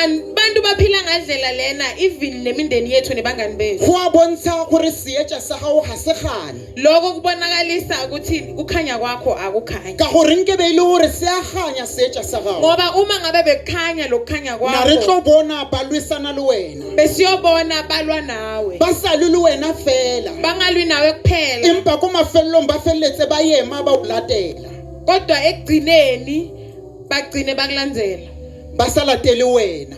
bantu baphila ngandlela lena even nemindeni yethu nebangani bethu. Go a bontsha gore seetša sa gago ga se gane. Lokho kubonakalisa ukuthi kukhanya kwakho akukhanyi. Ka gore nke be ile gore se a ganya seetša sa gago. Ngoba uma ngabe bekhanya lokukhanya Na re tlo kwakho bona ba lwisana le wena. besiyobona balwa nawe. Ba sa lwe le wena fela. Bangalwi nawe kuphela. Empa ko mafelelong ba feletse ba ema ba o latela. Kodwa ekugcineni bagcine bakulandzela. Ba sa latele wena.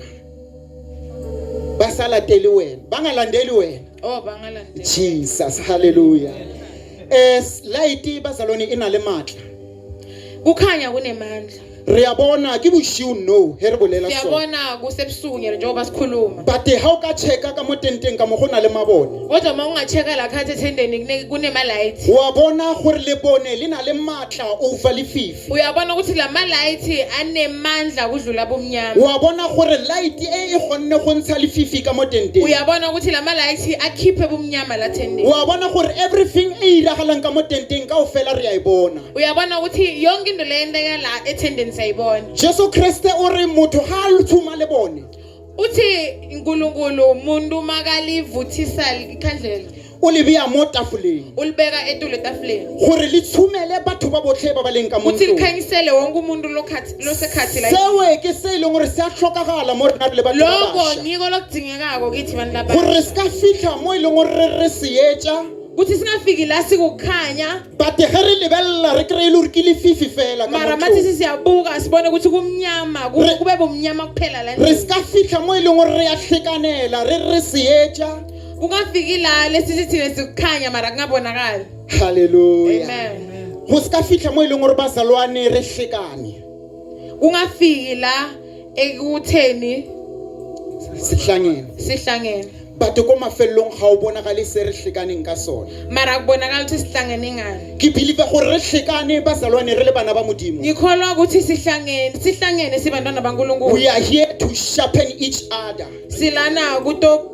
Ba sa latele wena. Ba ngalandeli wena. Oh bangalandela. Jesus, hallelujah. Light bazalwane ina le matla. Kukhanya kunemandla. Re a bona ke boshiu no he re bolela so. Siyabona kusebusuku njengoba sikhuluma. But ha o ka checka ka mo tenteng ka mo gona le mabone. Kodwa uma ungacheka la khathi ethendeni kunema light. Wa bona gore le bone le na le matla over le fifi. Uyabona ukuthi la ma light anemandla kudlula bomnyama. Wa bona gore light e gonne go ntsha le fifi ka mo tenteng. Uyabona ukuthi la ma light akhiphe bomnyama la thendeni. Wa bona gore everything e iragalang ka mo tenteng ka o fela re a e bona. Uyabona ukuthi yonke into le yendeka la ethendeni sayibona. Jesu Kriste o re motho ha a thuma le bone. Uthi uNkulunkulu umuntu makalivuthisa ikhandlela O le bea mo tafoleng. ulibeka etulo etafuleni. Gore le tshumele batho ba botlhe ba ba leng ka mo Uthi ntlong. likhanyisele wonke umuntu losekhathi la. Sewe ke se ileng gore se a tlhokagala mo rena le batho ba Lokho bašwa. niko lokudingekako kithi bantu labasha. Gore se ka fitlha mo ileng gore re se etša. Kuthi singafiki la sikukhanya But ge re lebelela re kry-ile gore ke lefifi fela ka mara mo mathi ntlong. siyabuka sibone ukuthi kumnyama kube bomnyama kuphela la Re se ndlini. ka fitlha mo ileng gore re a tlhekanela re se etša. Kungafiki la lesithi thina sikukhanya mara kungabonakali. Hallelujah. Amen. Go se ka fitlha mo ileng gore bazalwane re hlekane. Kungafiki la ekutheni Sihlangene. sihlangene. But ko mafelelong ga o bonagale se re hlekaneng ka sona. Mara kubonakala ukuthi sihlangene ngani. Ke believe gore re hlekane bazalwane re le bana ba modimo. Ngikholwa ukuthi sihlangene sibantwana baNkulunkulu. We are here to sharpen each other. Silana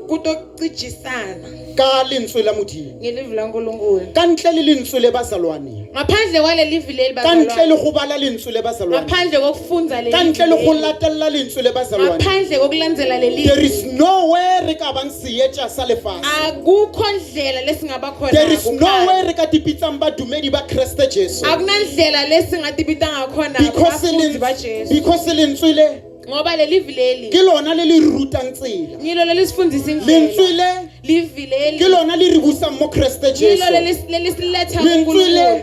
kutocijisana Ka lentswe la modimo. ngelivi laNkulunkulu. Ka ntle le lentswe le bazalwane. Ngaphandle kwale livi leli Ka ntle le bazalwane. go bala lentswe le bazalwane. Ngaphandle kokufunza leli. Ka ntle le go latella lentswe le bazalwane. Ngaphandle kokulandzela leli. There is nowhere re ka bang seetša sa lefase. Akukho ndlela lesingaba khona. There is kukhanya. nowhere re ka dipitsang badumedi ba Kriste Jesu. Akunandlela lesingatibita ngakhona abafundi ba Jesu. Because lentswe le Ngoba leli livi leli ke lona le le rutang tsela. ngilo lelisifundisa Lentswe indlela. le Livi leli ke lona le re busang mo Kriste ngilo Jesu. lelisiletha Lentswe le kuNkulunkulu.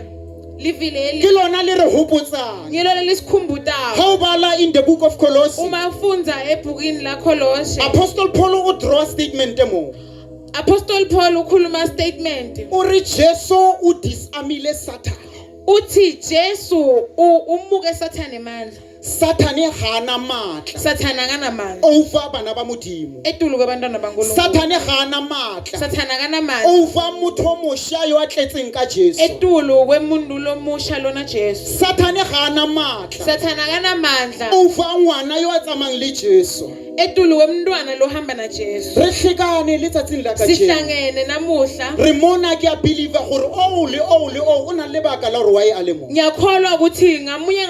Livi ke leli lona le re hopotsang. ngilo lelisikhumbuta. Ha o bala in the book of Colossae, Uma ufunza ebhukini la Koloshe, Apostle Paul o draw a statement mo. Apostle Paul ukhuluma statement. O re Jesu o disamile Satan. Uthi Jesu umuke Satan emandla. Satan ga ana matla Satan akanamandla. over bana ba modimo. Etulu kwabantwana baNkulunkulu. Satan ga ana matla Satan akanamandla. over motho o mošwa yo a tletseng ka Jesu. Etulu kwemuntu lomusha lona Jesu. Satan ga ana matla Satan akanamandla. over ngwana yo a tsamayng le Jesu. Etulu kwemntwana lohamba na Jesu. Re hlekane letsatsing la ka jeno. Sihlangene namuhla. Re mona ke a believe gore o na le baka la gore why a le mo. Ngiyakholwa ukuthi ngamunye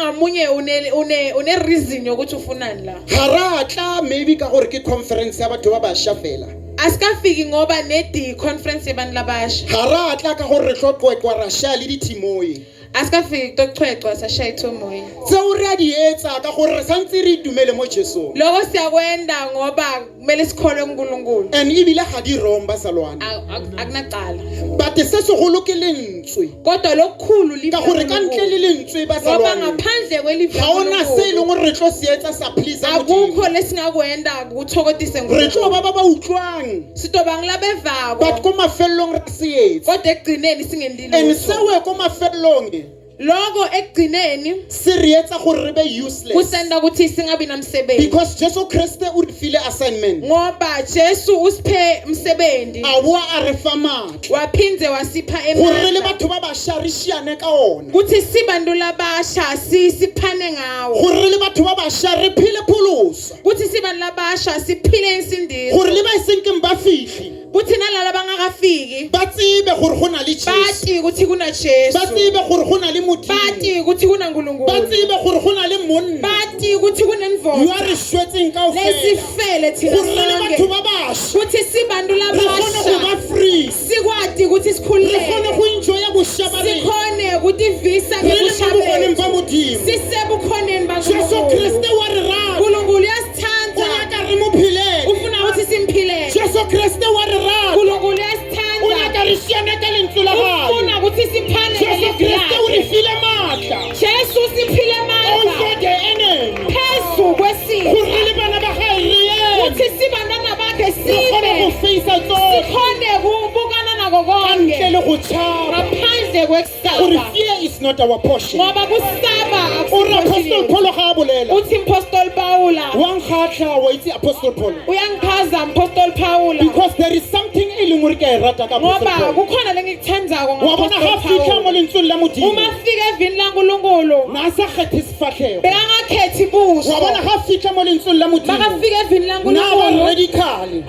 une reason yokuthi ufunani la. Ga ra tla maybe ka gore ke conference ya batho ba bašwa fela. Asikafiki ngoba nedi conference yabantu labasha. Ga ra tla ka gore re tlo tlotwa ra shaya le dithimoi. Asikafiki tochwechwa sashaya ithomoya. Tseo re a di etsa ka gore re santse re itumele mo Jesong. Lokho siyakwenda ngoba kumele sikholwe kuNkulunkulu. And ibile ga di wrong bazalwane. Akunaqala. But se segolo ke lentswe. Kodwa lokukhulu liba Ka gore ka ntle le lentswe ngoba bazalwane. ngaphandle kwelivi Ga ona se e leng gore re tlo se etsa sa please akukho modimo. lesingakwenda ukuthokozisa Re tlo uNkulunkulu. ba utlwang. Sitoba ngilabevako. But ko mafelelong re se etsa. Kodwa ekugcineni singendile. And sewe ko mafelelong Lokho ekugcineni se re etsa gore re be useless. kusenda ukuthi singabi namsebenzi. Because Jesu Kriste o re file assignment. Ngoba Jesu usiphe umsebenzi. A boa a re fa matla. Waphindze wasipha Gore re le emandla. batho ba bašwa re šiane ka ona. Kuthi sibantu labasha siphane ngawo. Gore re le batho ba bašwa re phele pholoso. Kuthi sibantu labasha siphile insindiso. Gore le ba e seng keng ba fitlhe kuthi nalala bangakafiki ba tsebe gore go na le Jesu, bathi ukuthi kuna Jesu, ba tsebe gore go na le Modimo, bathi ukuthi kuna ba uNkulunkulu, tsebe gore go na le monna bathi ukuthi yo a kunendvodza re swetseng kaofela lesifele thina gore re le batho sonke ba bašwa ukuthi sibantu re kgone go ba labasha free, sikwati ukuthi re kgone sikhululeke go enjoya bošwa ba rena sikhone ukutivisa re le mo bokgoneng ngebusha ba Modimo. sisebukhoneni Jesu bakaNkulunkulu. Kriste wa re rata, uNkulunkulu o uyasithanda nyaka re mo philele. ufuna ukuthi simphilele Jesu Kriste wa re rata, uNkulunkulu o uyasithanda nyaka re siane ka lentswe la gae. ufuna ukuthi siphane Jesu Kriste o re file maatla Jesu siphile over amandla the enemy, phezu kwesifo gore re le bana ba gae re eme, ukuthi sibantwana bakhe re kgone go sibe feisa tsohle sikhone kubukana nako ka ntle konke le go tshaba, ngaphandle gore kwekusaba fear is not our portion. ngoba kusaba O re Apostle Paul ga a bolela, uthi Apostle Paula wa nkgatlha wa itse Apostle Paul, uyangikhaza Apostle Paula because there is something e leng gore ke a e rata ka Apostle ngoba Paul. kukhona lengikuthandzako Wa bona ga ngo-Apostle fitlha mo Paula lentsweng la Modimo, uma fika evini laNkulunkulu na a sa kgethe sefatlhego. bekangakhethi Wa bona buso ga fitlha mo lentsweng la Modimo, makafika evini na ba laNkulunkulu radical.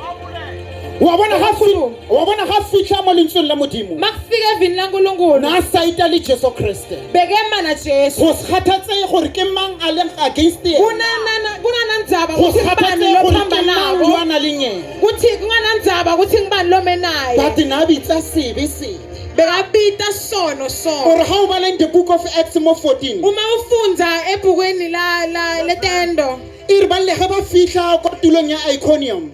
Wa bona ga fitlha mo lentsweng la Modimo, makafika evini laNkulunkulu na a saita le Jesu Kriste. bekema na Jesu Go se kgathatsege gore ke mang a leng against yena, kunanandzaba go se ukuthi ngibani kgathatsege gore ke mang yo lophambanako a na leng yena, kuthi kunganandzaba ukuthi ngibani lomenayo but na a bitsa sebe. bekabita sono sono Gore ga o bala in the book of Acts mo 14, uma ufundza ebhukwini la letendo e re ba le ge ba fitlha kwa tulong ya Iconium,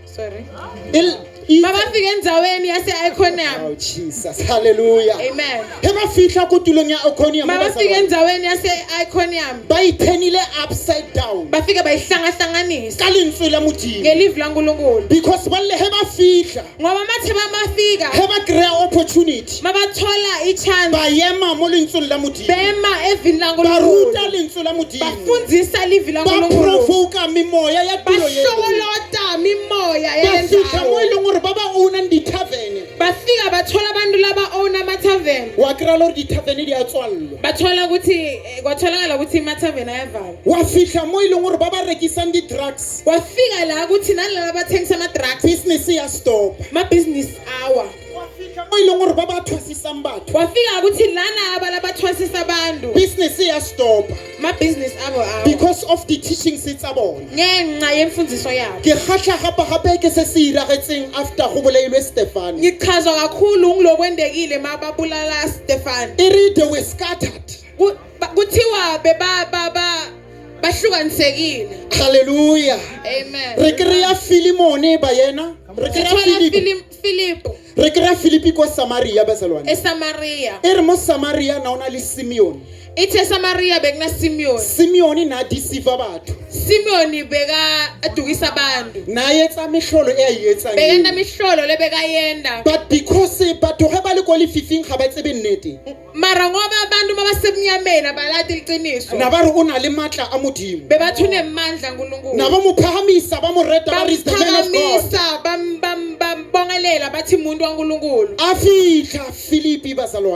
sorry e- mabafika endzaweni yase-Iconium Oh Jesus, hallelujah. amen He ba fitlha ko tulong ya Iconium, mabafika endzaweni yase-Iconium ba ithenile upside down bafike bayihlangahlanganisa ka lentswe la Modimo, ngelivi laNkulunkulu because ba le he ba fitlha, ngoba mathe bamafika he ba kry-a opportunity, mabathola ichance ba ema mo lentsweng la Modimo, bema evini ba laNkulunkulu ruta lentswe la Modimo, bafundzisa livi ba laNkulunkulu provoka memoya ya tulo yeo, bahlokolota mimoya ba fitlha mo e yalendzawo leng gore ba ba ownang dithavene. bafika bathola abantu laba own amathaveni Wa kry-a le gore dithavene di a tswalelwa. bathola ukuthi kwatholakala ukuthi imathaveni ayavalwa Wa fitlha mo e leng gore ba ba rekisang di-drugs, kwafika la ukuthi nalala bathengisa ama-drugs business ya stop. ma-business hour Wa fitlha mo e leng gore ba ba thwasisang batho, kwafika ukuthi lana abala bathwasisa abantu business ya stop, ma-business abo awa because of the teachings tsa bona. ngenxa yemfundiso yabo Ke kgatlha gape ke se se iragetseng after go bolailwe Stefan. ngichazwa kakhulu ngilokwendekile ma babulala Stefan E re they were scattered. kuthiwa bahlukanisekile Hallelujah. amen Re kry-a Filimone ba yena, re kry-a sithola Filipi, Filipo re kry-a Filipi ko Samaria bazalwane. eSamaria E re mo Samaria na ona le Simeon. ithe eSamaria bekuna Simeon Simeon na deceive batho, Simeon beka adukisa abantu na etsa mehlolo e a e etsang bekenda eo. mihlolo lebekayenda But because batho ge ba le ko lefifing ga ba tsebe nnete, mara ngoba abantu babasemnyameni abalati liciniso na ba re o na le matla a Modimo, bebathune mandla uNkulunkulu na ba mo phahamisa ba mo reta ba re is the man of God. bamthakamisa bambongelela bathi umuntu waNkulunkulu A fitlha Filipi bazalwane.